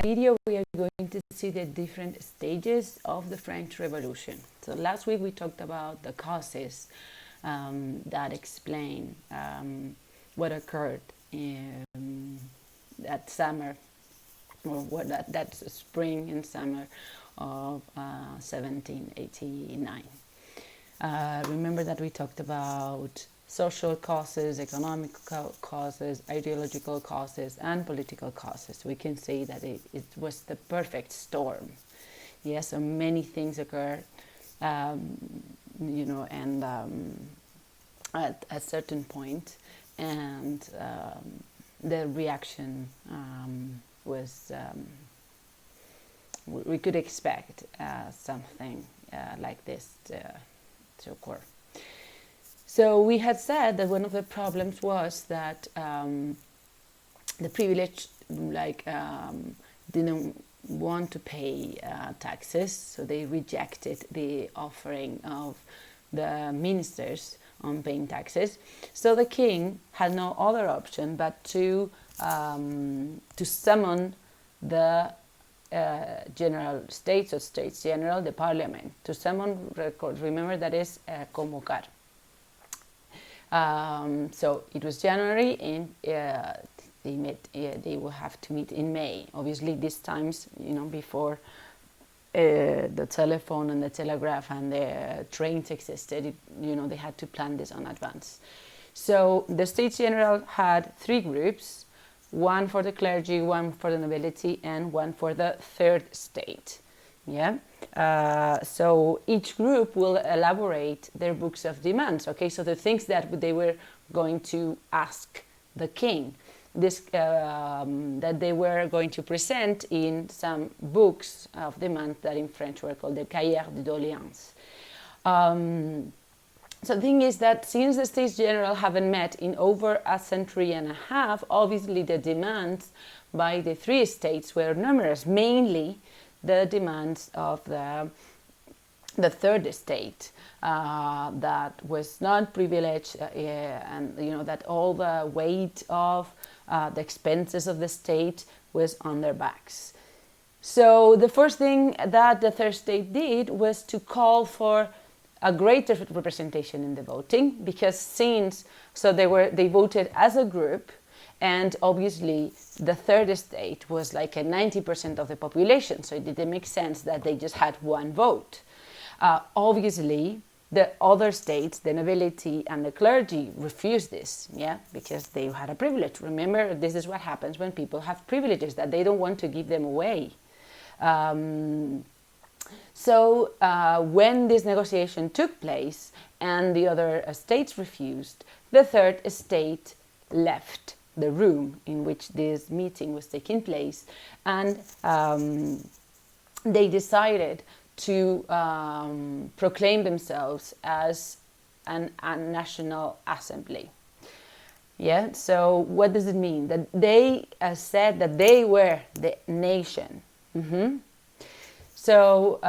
video we are going to see the different stages of the French Revolution. So last week we talked about the causes that explain what occurred in that summer, or what that spring and summer of 1789. Remember that we talked about social causes, economic causes, ideological causes, and political causes. We can say that it was the perfect storm. Yes, so many things occurred, and at a certain point, and the reaction was, we could expect something like this to occur. So we had said that one of the problems was that the privileged didn't want to pay taxes, so they rejected the offering of the ministers on paying taxes. So the king had no other option but to summon the General States or States General, the Parliament, to summon. Remember that is convocar. So it was January, and they will have to meet in May. Obviously, these times, before the telephone and the telegraph and the trains existed, they had to plan this in advance. So the States General had three groups: one for the clergy, one for the nobility, and one for the third state. Yeah. So each group will elaborate their books of demands. Okay, so the things that they were going to ask the king, that they were going to present in some books of demands that in French were called the cahiers de doléances. So the thing is that since the States General haven't met in over a century and a half, obviously the demands by the three states were numerous, mainly the demands of the third estate that was not privileged, and that all the weight of the expenses of the state was on their backs. So the first thing that the third state did was to call for a greater representation in the voting, because they voted as a group. And obviously, the third estate was like 90% of the population, so it didn't make sense that they just had one vote. Obviously, the other states, the nobility and the clergy, refused this, because they had a privilege. Remember, this is what happens when people have privileges, that they don't want to give them away. So when this negotiation took place and the other states refused, the third estate left the room in which this meeting was taking place, and they decided to proclaim themselves as a national assembly. Yeah, so what does it mean? That they said that they were the nation. So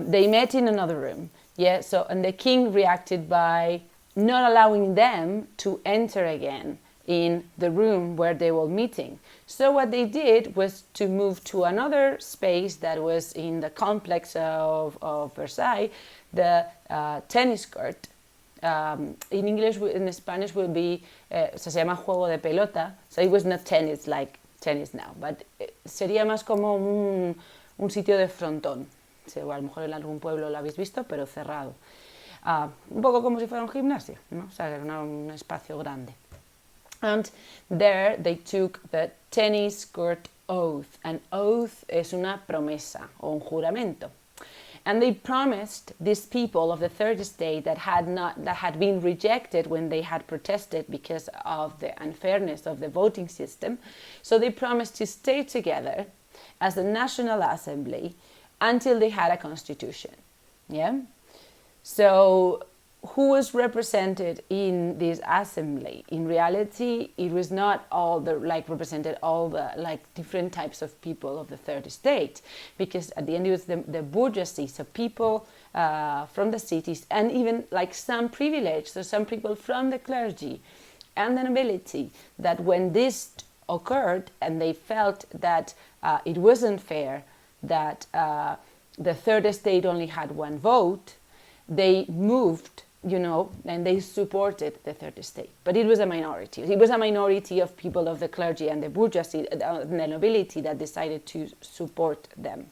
they met in another room. Yeah, and the king reacted by not allowing them to enter again in the room where they were meeting. So what they did was to move to another space that was in the complex of Versailles, the tennis court. In English, in Spanish will be, se llama juego de pelota. So it was not tennis like tennis now, but sería más como un sitio de frontón. O a lo mejor en algún pueblo lo habéis visto, pero cerrado. Un poco como si fuera un gimnasio, ¿no? O sea, era un espacio grande. And there they took the tennis court oath. An oath es una promesa o un juramento. And they promised these people of the third estate that had been rejected when they had protested because of the unfairness of the voting system. So they promised to stay together as the National Assembly until they had a constitution. Yeah. So who was represented in this assembly? In reality, it was not all the represented all the different types of people of the third estate, because at the end it was the bourgeoisie, so people from the cities, and even some privileged, so some people from the clergy and the nobility, that when this occurred, and they felt that it wasn't fair that the third estate only had one vote, they moved, and they supported the third estate. But it was a minority. It was a minority of people of the clergy and the bourgeoisie, the nobility, that decided to support them.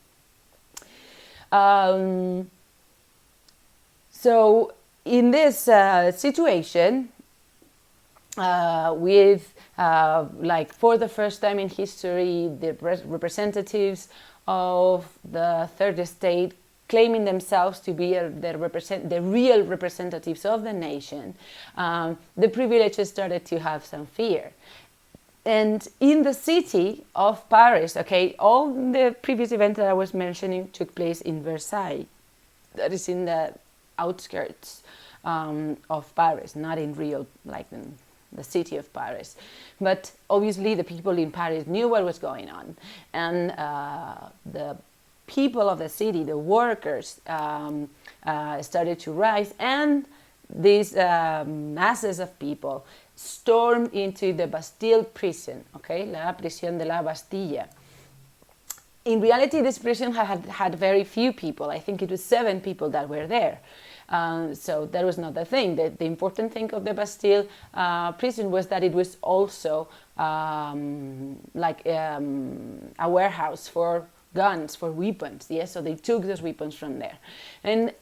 So in this situation, with for the first time in history, the representatives of the third estate claiming themselves to be the real representatives of the nation, the privileges started to have some fear. And in the city of Paris, all the previous events that I was mentioning took place in Versailles. That is in the outskirts of Paris, not in real, in the city of Paris. But obviously the people in Paris knew what was going on. And the people of the city, the workers, started to rise, and these masses of people stormed into the Bastille prison, La Prisión de la Bastilla. In reality, this prison had very few people. I think it was 7 people that were there. So that was not the thing. The important thing of the Bastille prison was that it was also a warehouse for guns, for weapons. Yes, so they took those weapons from there. And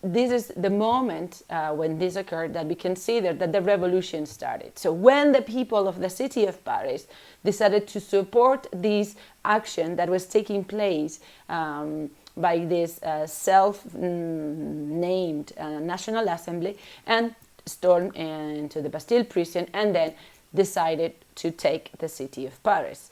this is the moment when this occurred that we consider that the revolution started. So when the people of the city of Paris decided to support this action that was taking place by this self-named National Assembly, and stormed into the Bastille prison, and then decided to take the city of Paris.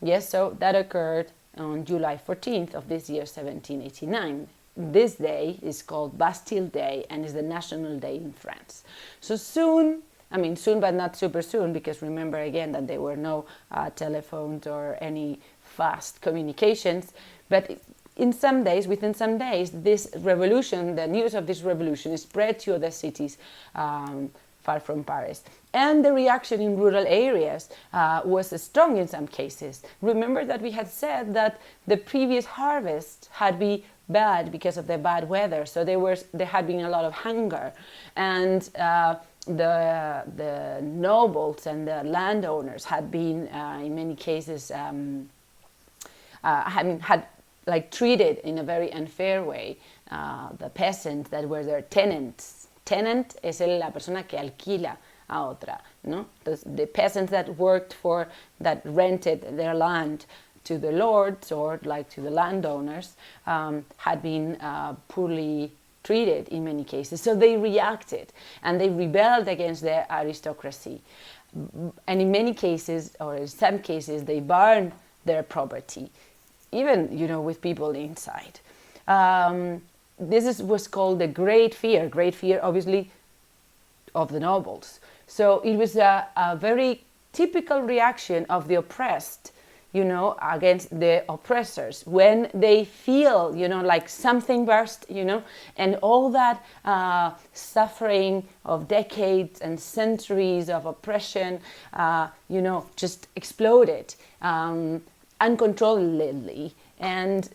Yes, so that occurred on July 14th of this year, 1789. This day is called Bastille Day and is the national day in France. So soon but not super soon, because remember again that there were no telephones or any fast communications, but within some days, this revolution, the news of this revolution, spread to other cities far from Paris. And the reaction in rural areas was strong in some cases. Remember that we had said that the previous harvest had been bad because of the bad weather, so there had been a lot of hunger, and the nobles and the landowners had been in many cases had treated in a very unfair way the peasants that were their tenants. Tenant es la persona que alquila a otra, no? The peasants that rented their land to the lords or to the landowners had been poorly treated in many cases. So they reacted and they rebelled against the aristocracy. And in many cases, or in some cases, they burned their property, even, with people inside. This was called the Great Fear obviously of the nobles. So it was a very typical reaction of the oppressed, against the oppressors, when they feel, something burst, and all that suffering of decades and centuries of oppression, just exploded uncontrollably. And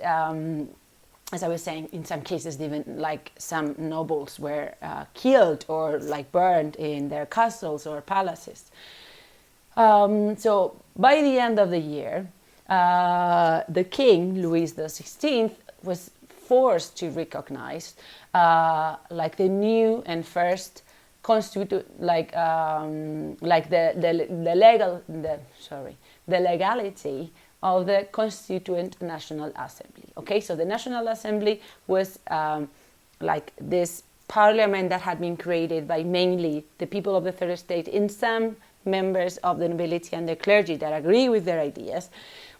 as I was saying, in some cases, even some nobles were killed or burned in their castles or palaces. So by the end of the year, the king, Louis XVI, was forced to recognize the new and first the legality of the Constituent National Assembly. Okay, so the National Assembly was this parliament that had been created by mainly the people of the third estate and some members of the nobility and the clergy that agree with their ideas.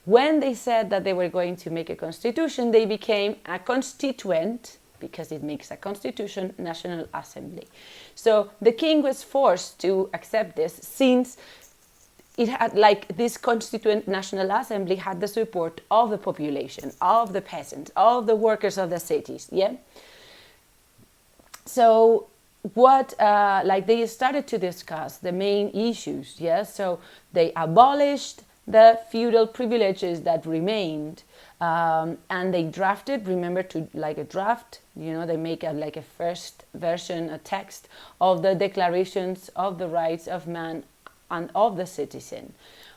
When they said that they were going to make a constitution, they became a constituent, because it makes a constitution, National Assembly. So the king was forced to accept this, since it had this Constituent National Assembly had the support of the population, of the peasants, of the workers of the cities. Yeah. So they started to discuss the main issues. Yes, so they abolished the feudal privileges that remained, and they drafted. Remember, to like a draft, they make a first version, a text of the declarations of the rights of man and of the citizen.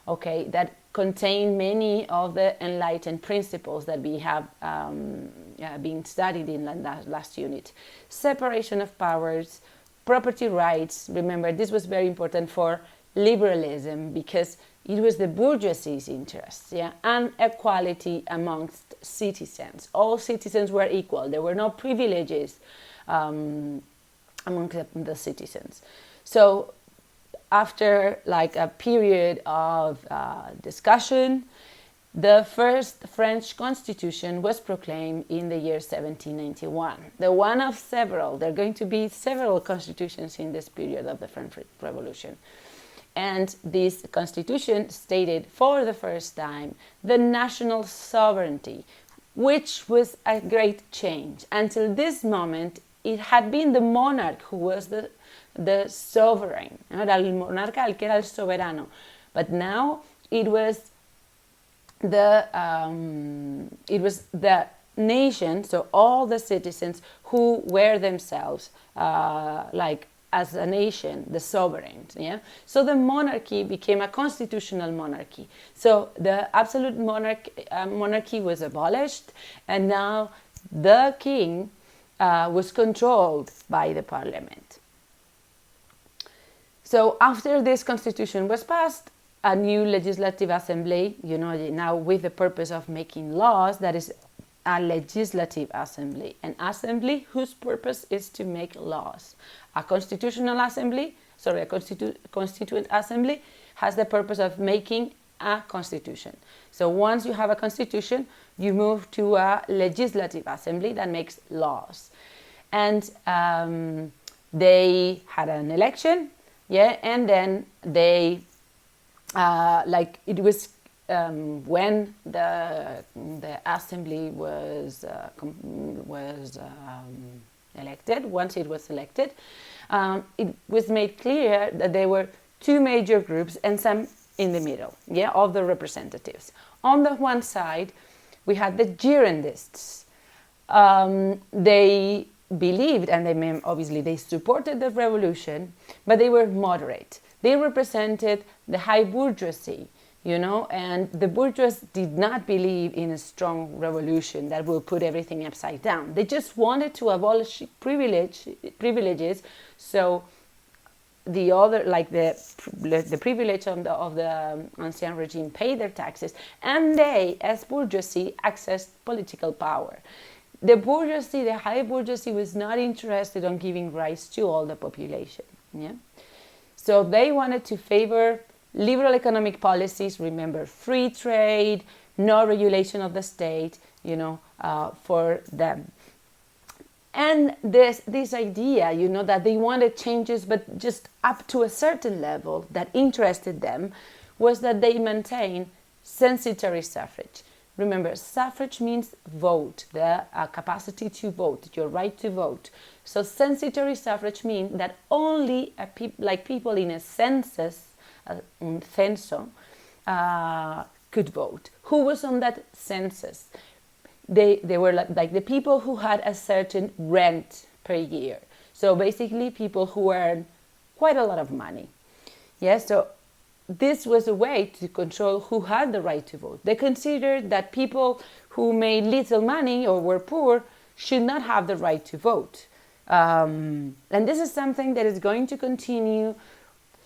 Okay, that contain many of the enlightened principles that we have been studied in that last unit. Separation of powers, property rights. Remember, this was very important for liberalism because it was the bourgeoisie's interests, and equality amongst citizens. All citizens were equal. There were no privileges among the citizens. So after a period of discussion, the first French constitution was proclaimed in the year 1791. The one of several. There are going to be several constitutions in this period of the French Revolution. And this constitution stated for the first time the national sovereignty, which was a great change. Until this moment, it had been the monarch who was the sovereign. Era el monarca el que era el soberano. But now it was the nation, so all the citizens who were themselves as a nation, the sovereigns. So the monarchy became a constitutional monarchy. So the absolute monarchy was abolished, and now the king was controlled by the parliament. So after this constitution was passed, a new legislative assembly, now with the purpose of making laws, that is a legislative assembly, an assembly whose purpose is to make laws. A constitutional assembly, a constituent assembly has the purpose of making a constitution. So once you have a constitution, you move to a legislative assembly that makes laws. And they had an election, and then they, it was when the assembly was elected. Once it was elected, it was made clear that there were two major groups and some in the middle, of the representatives. On the one side, we had the Girondists. They believed, and they supported the revolution, but they were moderate. They represented the high bourgeoisie, and the bourgeois did not believe in a strong revolution that will put everything upside down. They just wanted to abolish privileges, so the other, the privilege of the ancien regime, paid their taxes, and they, as bourgeoisie, accessed political power. The bourgeoisie, the high bourgeoisie, was not interested in giving rights to all the population. So they wanted to favor liberal economic policies, remember, free trade, no regulation of the state, for them. And this idea, that they wanted changes, but just up to a certain level that interested them, was that they maintain censitary suffrage. Remember, suffrage means vote, the capacity to vote, your right to vote. So censitary suffrage means that only people in a census, un censo, could vote. Who was on that census? They were like the people who had a certain rent per year. So basically people who earn quite a lot of money. So this was a way to control who had the right to vote. They considered that people who made little money or were poor should not have the right to vote. And this is something that is going to continue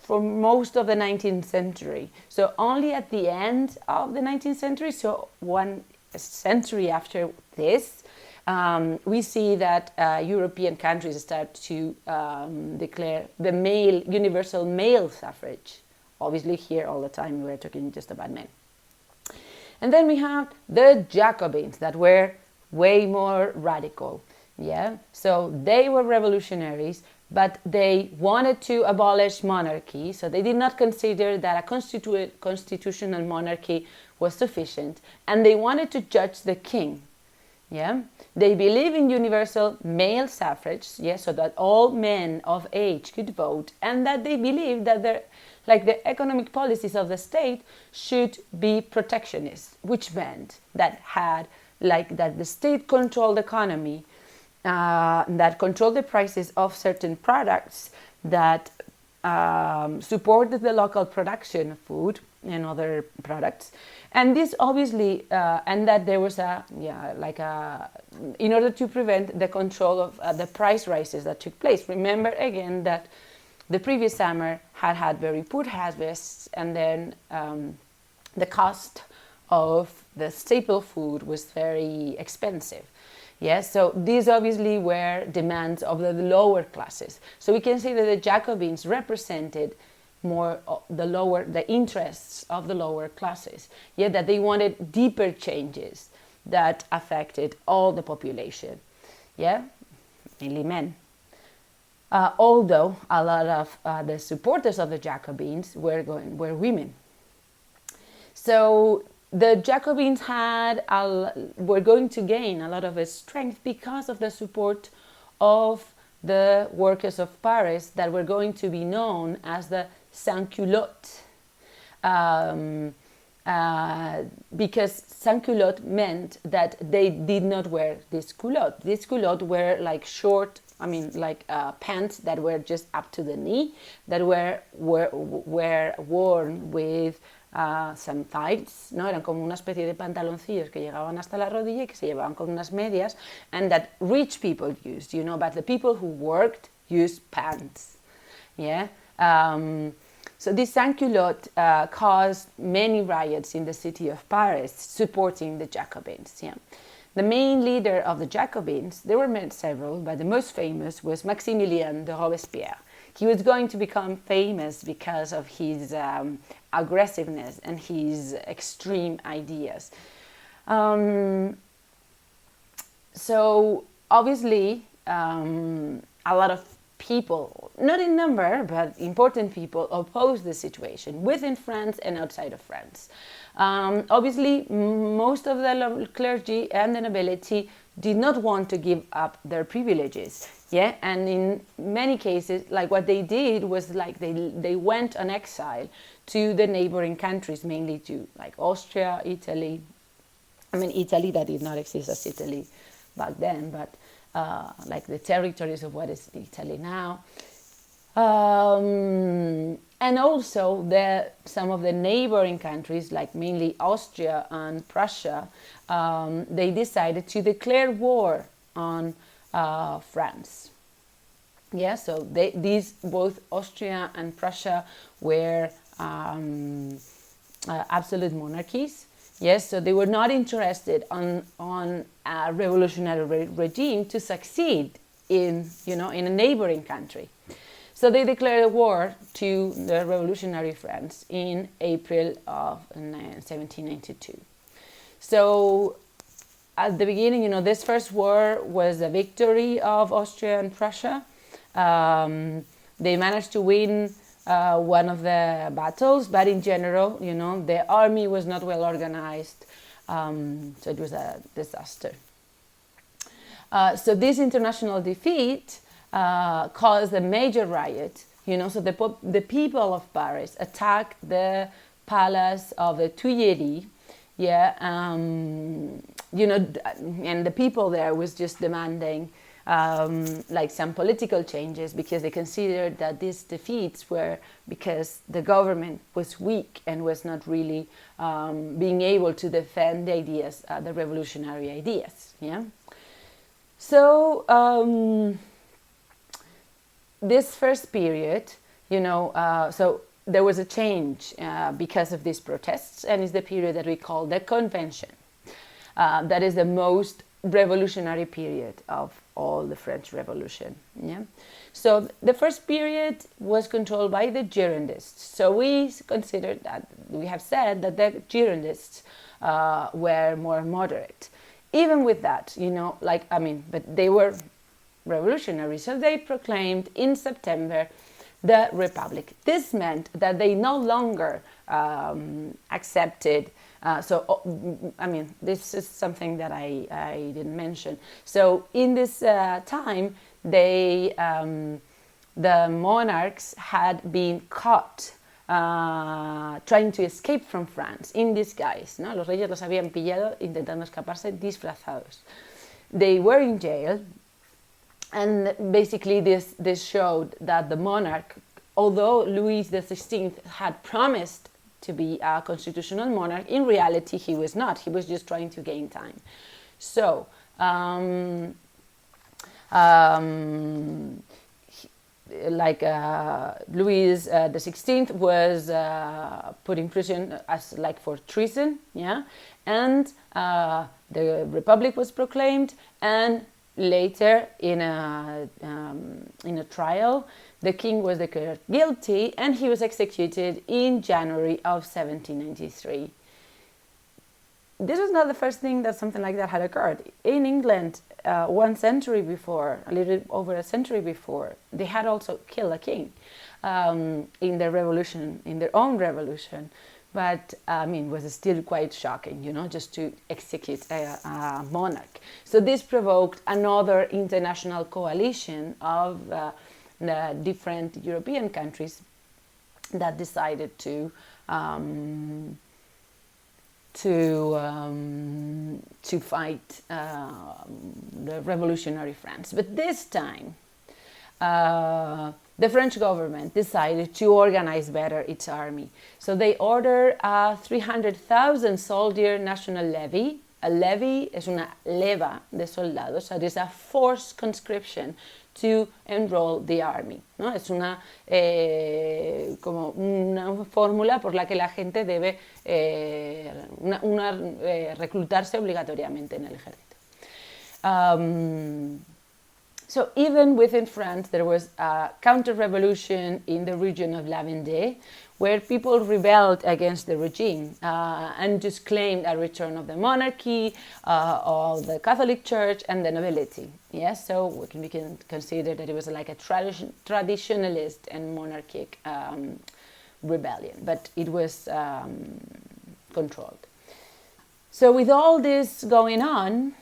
for most of the 19th century. So only at the end of the 19th century, so 1 century after this, we see that European countries start to declare the universal male suffrage. Obviously here all the time we're talking just about men. And then we have the Jacobins that were way more radical. So they were revolutionaries, but they wanted to abolish monarchy, so they did not consider that a constitutional monarchy was sufficient, and they wanted to judge the king. Yeah, they believe in universal male suffrage, yeah, so that all men of age could vote, and that they believe that the economic policies of the state should be protectionist, which meant that that the state controlled the economy, that controlled the prices of certain products, that supported the local production of food and other products. And this obviously, and that there was in order to prevent the control of the price rises that took place. Remember again that the previous summer had very poor harvests, and then the cost of the staple food was very expensive. Yes, so these obviously were demands of the lower classes. So we can say that the Jacobins represented more the interests of the lower classes. Yeah, that they wanted deeper changes that affected all the population. Yeah, mainly men. Although a lot of the supporters of the Jacobins were women. So the Jacobins were going to gain a lot of strength because of the support of the workers of Paris that were going to be known as the sans-culottes. Because sans-culottes meant that they did not wear this culotte. These culottes were like short, pants that were just up to the knee, that were worn with some tights, ¿no? Eran como una especie de pantaloncillos que llegaban hasta la rodilla y que se llevaban con unas medias, and that rich people used, but the people who worked used pants. Yeah. So this sans-culotte caused many riots in the city of Paris, supporting the Jacobins. Yeah. The main leader of the Jacobins, there were several, but the most famous was Maximilien de Robespierre. He was going to become famous because of his aggressiveness and his extreme ideas. So obviously, a lot of people, not in number, but important people, opposed the situation within France and outside of France. Obviously, most of the clergy and the nobility did not want to give up their privileges. Yeah, and in many cases, what they did was they went on exile to the neighboring countries, mainly to Austria, Italy. Italy that did not exist as Italy back then, but the territories of what is Italy now. And also some of the neighboring countries, mainly Austria and Prussia, they decided to declare war on France. Yeah, so both Austria and Prussia were absolute monarchies. Yes, so they were not interested on a revolutionary regime to succeed in a neighboring country. So they declared a war to the revolutionary France in April of 1792. So at the beginning, this first war was a victory of Austria and Prussia. They managed to win one of the battles, but in general, the army was not well organized, so it was a disaster. So this international defeat caused a major riot. So the people of Paris attacked the palace of the Tuileries. Yeah, and the people there was just demanding some political changes, because they considered that these defeats were because the government was weak and was not really being able to defend the ideas, the revolutionary ideas. Yeah. So this first period, so there was a change because of these protests, and it's the period that we call the Convention. That is the most revolutionary period of all the French Revolution. Yeah. So the first period was controlled by the Girondists. So we have said that the Girondists were more moderate. Even with that, but they were revolutionary. So they proclaimed in September the Republic. This meant that they no longer accepted I mean, this is something that I didn't mention. So in this time, the monarchs had been caught trying to escape from France in disguise, ¿no? Los reyes los habían pillado intentando escaparse disfrazados. They were in jail, and basically this showed that the monarch, although Louis XVI had promised to be a constitutional monarch, in reality he was not. He was just trying to gain time. So Louis XVI was put in prison as like for treason, yeah, and the Republic was proclaimed, and later in a trial, the king was declared guilty, and he was executed in January of 1793. This was not the first thing that something like that had occurred. In England, 1 century before, a little over a century before, they had also killed a king in their revolution, in their own revolution. But I mean, it was still quite shocking, you know, just to execute a monarch. So this provoked another international coalition of different European countries that decided to fight the revolutionary France. But this time, the French government decided to organize better its army. So they ordered a 300,000 soldier national levy. A levy es una leva de soldados, so it is a forced conscription to enroll the army, ¿no? Es una como una fórmula por la que la gente debe reclutarse obligatoriamente en el ejército. So even within France, there was a counter-revolution in the region of La Vendée, where people rebelled against the regime and just claimed a return of the monarchy, of the Catholic Church, and the nobility. Yes, so we can consider that it was like a traditionalist and monarchic rebellion, but it was controlled. So with all this going on,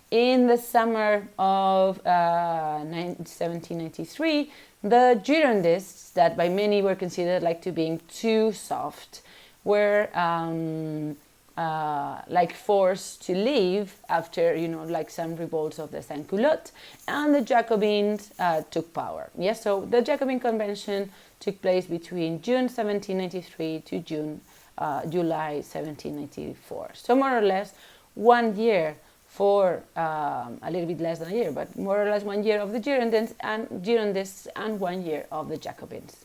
in the summer of 1793, the Girondists, that by many were considered like to being too soft, were like forced to leave after, you know, like some revolts of the Sans-Culottes, and the Jacobins took power. Yes, so the Jacobin Convention took place between June 1793 to July 1794. So more or less 1 year for a little bit less than a year, but more or less 1 year of the Girondists and 1 year of the Jacobins.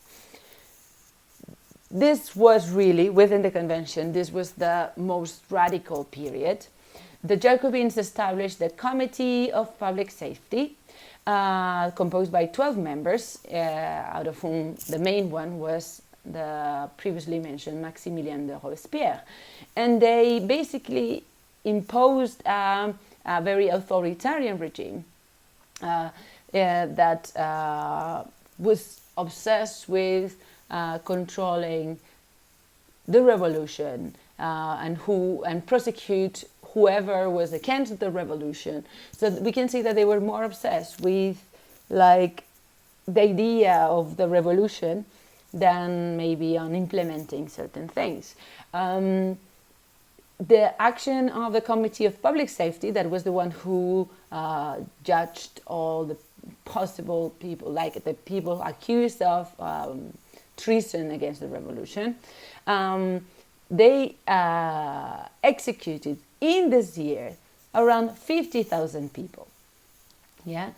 This was really, within the convention, this was the most radical period. The Jacobins established the Committee of Public Safety, composed by 12 members, out of whom the main one was the previously mentioned Maximilien de Robespierre. And they basically imposed a very authoritarian regime that was obsessed with controlling the revolution and prosecute whoever was against the revolution. So we can see that they were more obsessed with like the idea of the revolution than maybe on implementing certain things. The action of the Committee of Public Safety, that was the one who judged all the possible people, like the people accused of treason against the revolution, they executed in this year around 50,000 people. Yeah.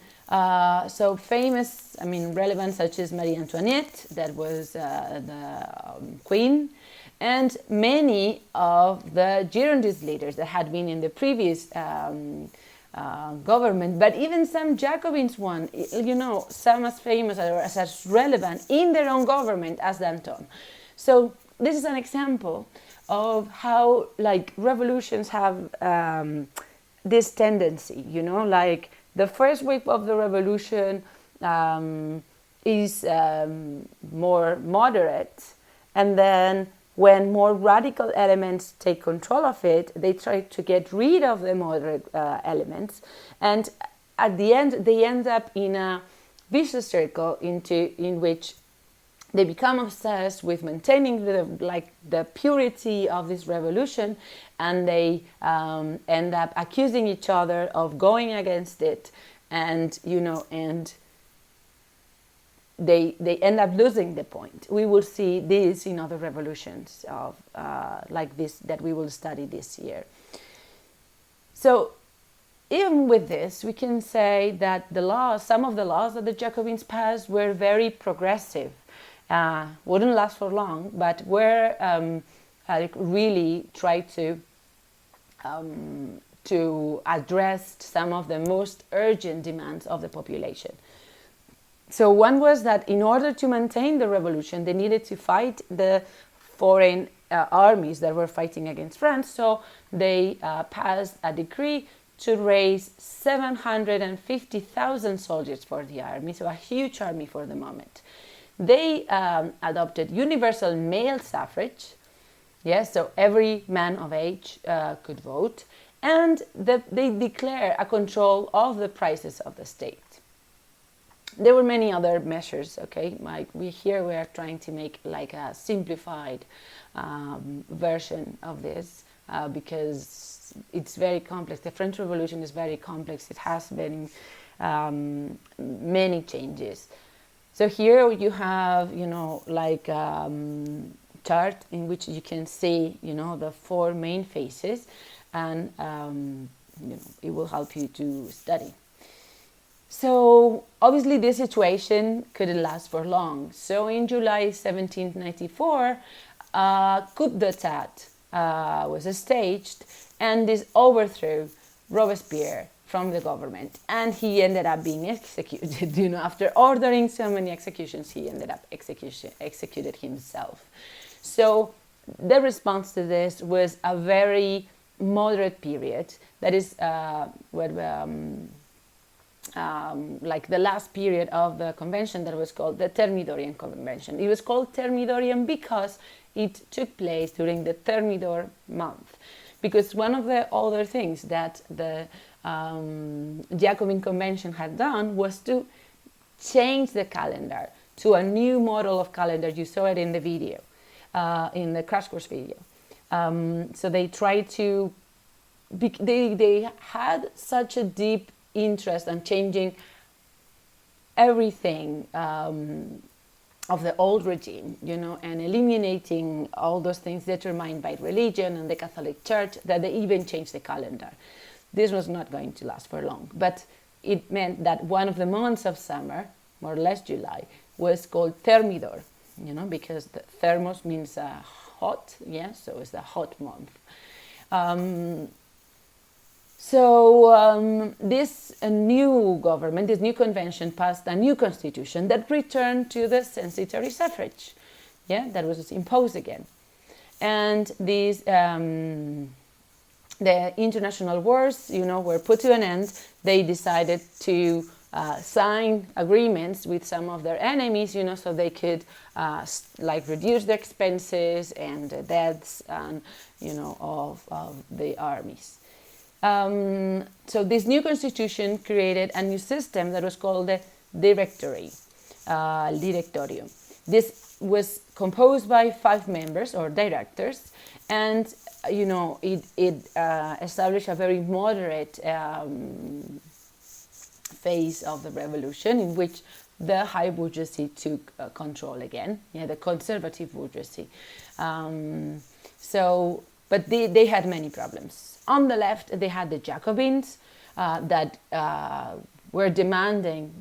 So famous, I mean, relevant, such as Marie Antoinette, that was the queen, and many of the Girondist leaders that had been in the previous government, but even some Jacobins one, you know, some as famous or as relevant in their own government as Danton. So this is an example of how like revolutions have this tendency, you know, like the first wave of the revolution is more moderate, and then when more radical elements take control of it, they try to get rid of the moderate elements, and at the end they end up in a vicious circle in which they become obsessed with maintaining the purity of this revolution, and they end up accusing each other of going against it, and they end up losing the point. We will see this in other revolutions of like this that we will study this year. So even with this, we can say that some of the laws that the Jacobins passed were very progressive. Wouldn't last for long, but were really tried to address some of the most urgent demands of the population. So one was that in order to maintain the revolution, they needed to fight the foreign armies that were fighting against France. So they passed a decree to raise 750,000 soldiers for the army, so a huge army for the moment. They adopted universal male suffrage, yes, so every man of age could vote, and they declare a control of the prices of the state. There were many other measures, okay? Like we are trying to make like a simplified version of this because it's very complex. The French Revolution is very complex. It has been many changes. So here you have, like chart in which you can see, the four main phases, and it will help you to study. So obviously this situation couldn't last for long. So in July 1794, coup d'etat was staged, and this overthrew Robespierre from the government, and he ended up being executed. After ordering so many executions, he ended up executed himself. So the response to this was a very moderate period. That is like the last period of the convention that was called the Thermidorian Convention. It was called Thermidorian because it took place during the Thermidor month. Because one of the other things that the Jacobin Convention had done was to change the calendar to a new model of calendar. You saw it in the video, in the crash course video. So they tried to, they had such a deep interest in changing everything of the old regime, and eliminating all those things determined by religion and the Catholic Church, that they even changed the calendar. This was not going to last for long, but it meant that one of the months of summer, more or less July, was called Thermidor, because the thermos means hot, so it's the hot month. So this new government, this new convention, passed a new constitution that returned to the censitary suffrage, that was imposed again. And these, the international wars, were put to an end. They decided to sign agreements with some of their enemies, so they could reduce their expenses and the debts and, of the armies. So this new constitution created a new system that was called the directorium. This was composed by 5 members or directors, and it established a very moderate phase of the revolution in which the high bourgeoisie took control again, the conservative bourgeoisie. But they had many problems. On the left, they had the Jacobins that were demanding,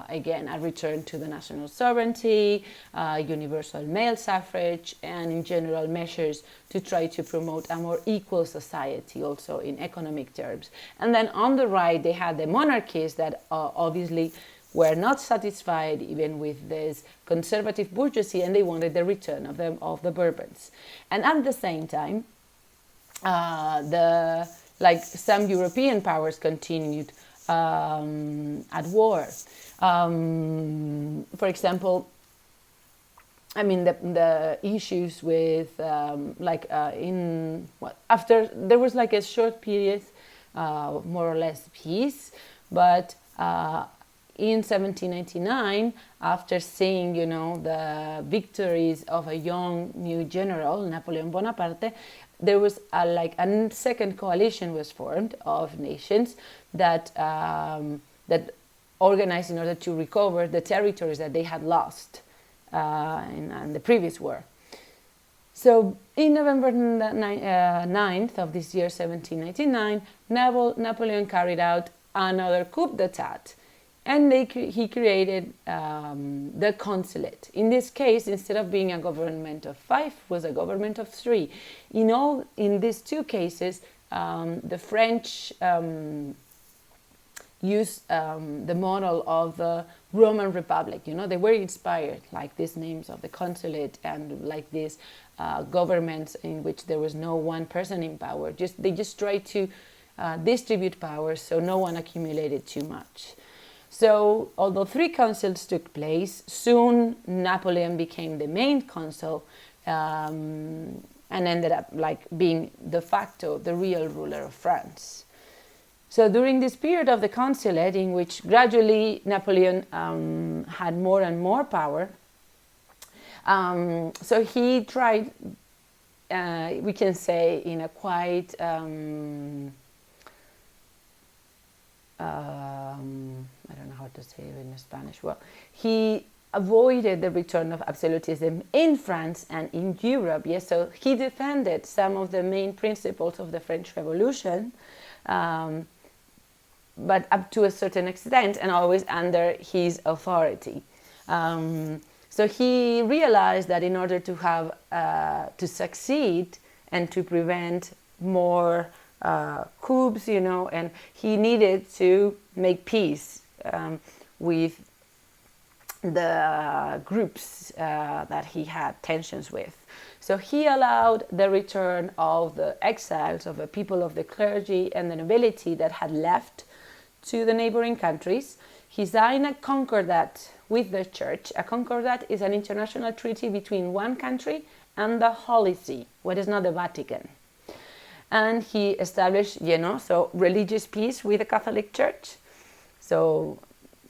again, a return to the national sovereignty, universal male suffrage, and in general measures to try to promote a more equal society, also in economic terms. And then on the right, they had the monarchists that obviously were not satisfied even with this conservative bourgeoisie, and they wanted the return of the Bourbons. And at the same time, some European powers continued at war. For example, I mean, the issues with after there was like a short period, more or less peace, but in 1799, after seeing, the victories of a young new general, Napoleon Bonaparte, there was a second coalition was formed of nations that organized in order to recover the territories that they had lost in the previous war. So in November 9th of this year, 1799, Napoleon carried out another coup d'etat, and he created the consulate. In this case, instead of being a government of 5, was a government of 3. In these two cases, the French used the model of the Roman Republic. They were inspired, like these names of the consulate and like these governments in which there was no one person in power. They just tried to distribute power so no one accumulated too much. So, although 3 councils took place, soon Napoleon became the main consul and ended up being de facto the real ruler of France. So during this period of the consulate, in which gradually Napoleon had more and more power, so he tried, we can say, in a quite I don't know how to say it in Spanish. Well, he avoided the return of absolutism in France and in Europe. Yes, so he defended some of the main principles of the French Revolution, but up to a certain extent, and always under his authority. So he realized that in order to have to succeed and to prevent more coups, and he needed to make peace with the groups that he had tensions with. So he allowed the return of the exiles of the people of the clergy and the nobility that had left to the neighboring countries. He signed a concordat with the church. A concordat is an international treaty between one country and the Holy See, what is not the Vatican. And he established, so religious peace with the Catholic Church. So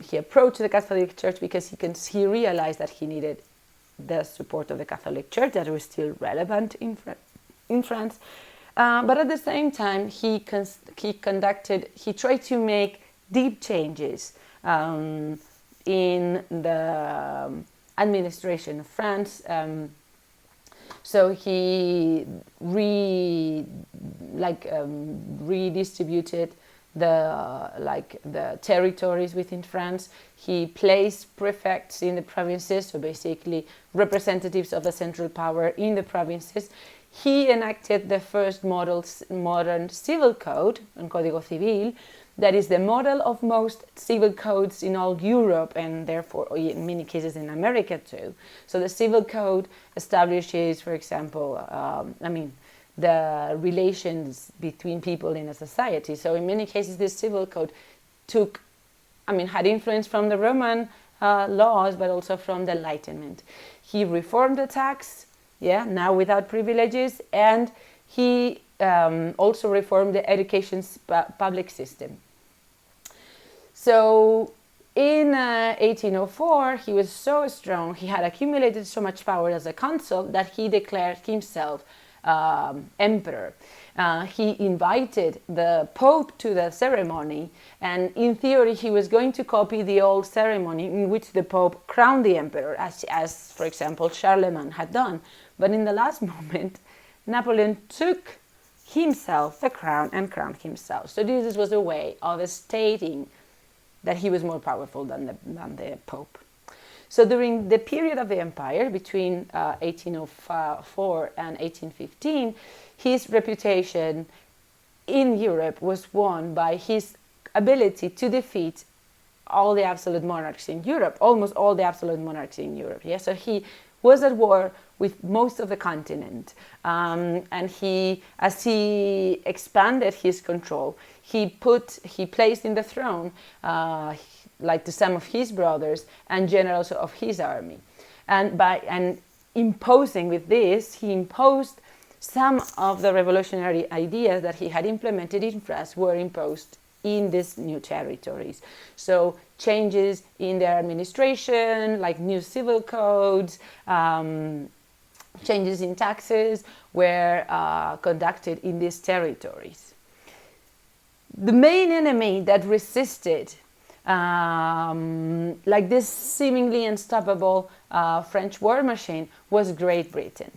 he approached the Catholic Church because he realized that he needed the support of the Catholic Church, that was still relevant in France. But at the same time, he tried to make deep changes in the administration of France. So he redistributed the territories within France. He placed prefects in the provinces, so basically representatives of the central power in the provinces. He enacted the first modern civil code, un Código Civil, that is the model of most civil codes in all Europe, and therefore in many cases in America too. So the civil code establishes, for example, the relations between people in a society. So in many cases, this civil code had influence from the Roman laws, but also from the Enlightenment. He reformed the tax, now without privileges, and he also reformed the education public system. So in 1804, he was so strong, he had accumulated so much power as a consul that he declared himself emperor. He invited the Pope to the ceremony, and in theory he was going to copy the old ceremony in which the Pope crowned the emperor, as for example Charlemagne had done. But in the last moment, Napoleon took himself the crown and crowned himself. So this was a way of stating that he was more powerful than the Pope. So during the period of the empire, between 1804 and 1815, his reputation in Europe was won by his ability to defeat all the absolute monarchs in Europe, almost all the absolute monarchs in Europe. Yeah? So he was at war with most of the continent, and as he expanded his control, he placed in the throne some of his brothers and generals of his army, and imposing with this, he imposed some of the revolutionary ideas that he had implemented in France were imposed in these new territories. So changes in their administration, like new civil codes, changes in taxes were conducted in these territories. The main enemy that resisted like this seemingly unstoppable French war machine was Great Britain.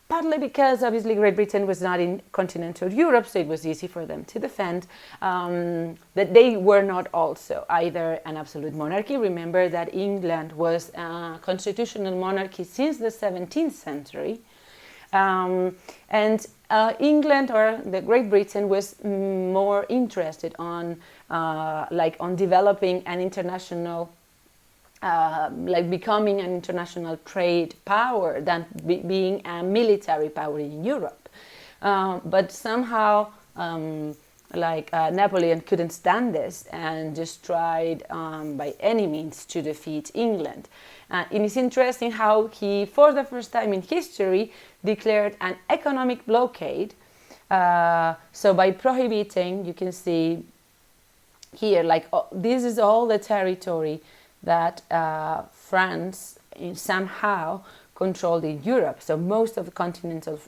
Partly because obviously Great Britain was not in continental Europe, so it was easy for them to defend. That they were not also either an absolute monarchy. Remember that England was a constitutional monarchy since the 17th century. And England, or the Great Britain, was more interested on developing an international, becoming an international trade power than being a military power in Europe. But somehow, Napoleon couldn't stand this and just tried by any means to defeat England. And it's interesting how he, for the first time in history, declared an economic blockade. So by prohibiting, you can see here, this is all the territory that France somehow controlled in Europe, so most of the continental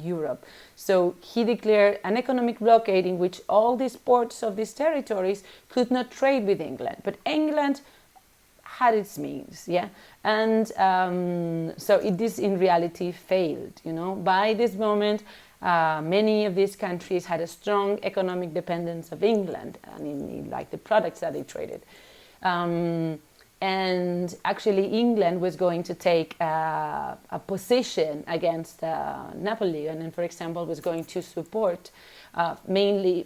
Europe. So he declared an economic blockade in which all these ports of these territories could not trade with England, but England had its means, yeah, and so this in reality failed. By this moment, many of these countries had a strong economic dependence of England and in the products that they traded. And actually England was going to take a position against Napoleon, and for example was going to support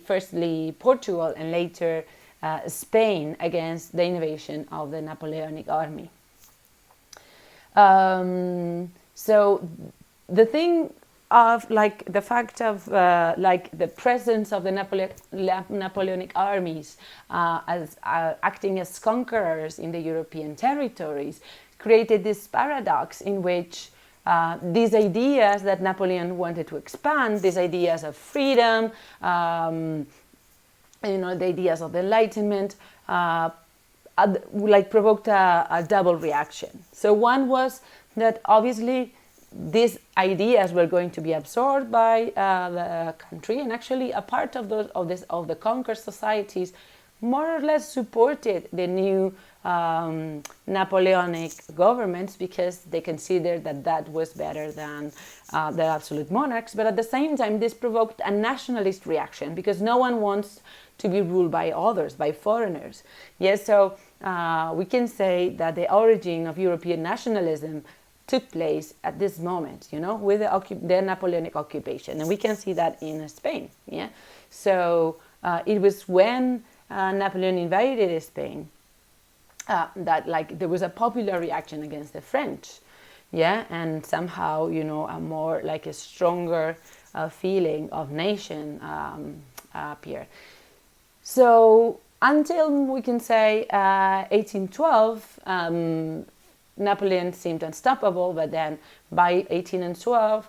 firstly Portugal and later Spain against the invasion of the Napoleonic army. So the thing of the fact of the presence of the Napoleonic armies as acting as conquerors in the European territories created this paradox in which these ideas that Napoleon wanted to expand, these ideas of freedom, the ideas of the Enlightenment, provoked a double reaction. So one was that obviously these ideas were going to be absorbed by the country, and actually a part of the conquered societies more or less supported the new Napoleonic governments because they considered that was better than the absolute monarchs. But at the same time, this provoked a nationalist reaction because no one wants to be ruled by others, by foreigners. Yes, so we can say that the origin of European nationalism took place at this moment, with the Napoleonic occupation, and we can see that in Spain. Yeah, so it was when Napoleon invaded Spain that there was a popular reaction against the French. Yeah, and somehow a more a stronger feeling of nation appeared. So until we can say 1812. Napoleon seemed unstoppable, but then by 1812,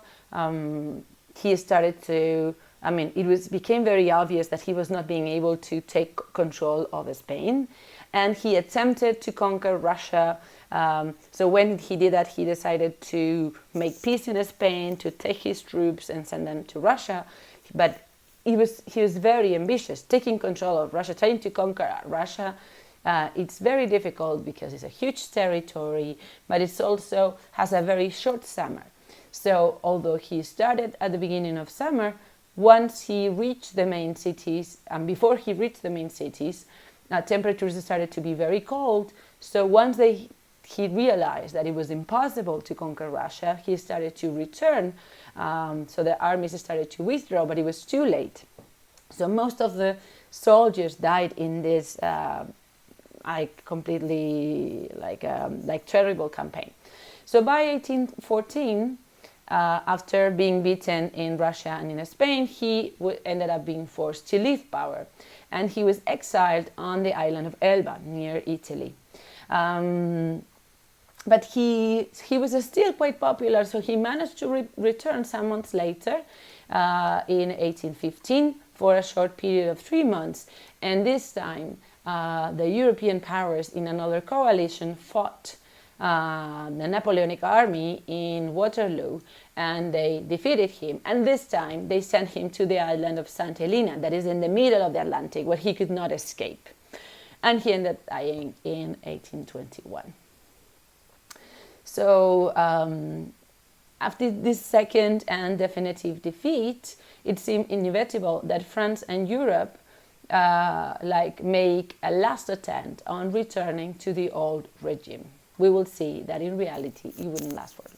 he started to, it became very obvious that he was not being able to take control of Spain, and he attempted to conquer Russia. So when he did that, he decided to make peace in Spain, to take his troops and send them to Russia, but he was very ambitious, taking control of Russia, trying to conquer Russia. It's very difficult because it's a huge territory, but it also has a very short summer. So although he started at the beginning of summer, once he reached the main cities, and before he reached the main cities, temperatures started to be very cold. So once he realized that it was impossible to conquer Russia, he started to return. So the armies started to withdraw, but it was too late. So most of the soldiers died in this completely terrible campaign. So by 1814, after being beaten in Russia and in Spain, he ended up being forced to leave power, and he was exiled on the island of Elba near Italy. but he was still quite popular, so he managed to return some months later in 1815 for a short period of 3 months. And this time, the European powers in another coalition fought the Napoleonic army in Waterloo, and they defeated him. And this time, they sent him to the island of St. Helena, that is in the middle of the Atlantic, where he could not escape. And he ended up dying in 1821. So after this second and definitive defeat, it seemed inevitable that France and Europe make a last attempt on returning to the old regime. We will see that in reality it wouldn't last for long.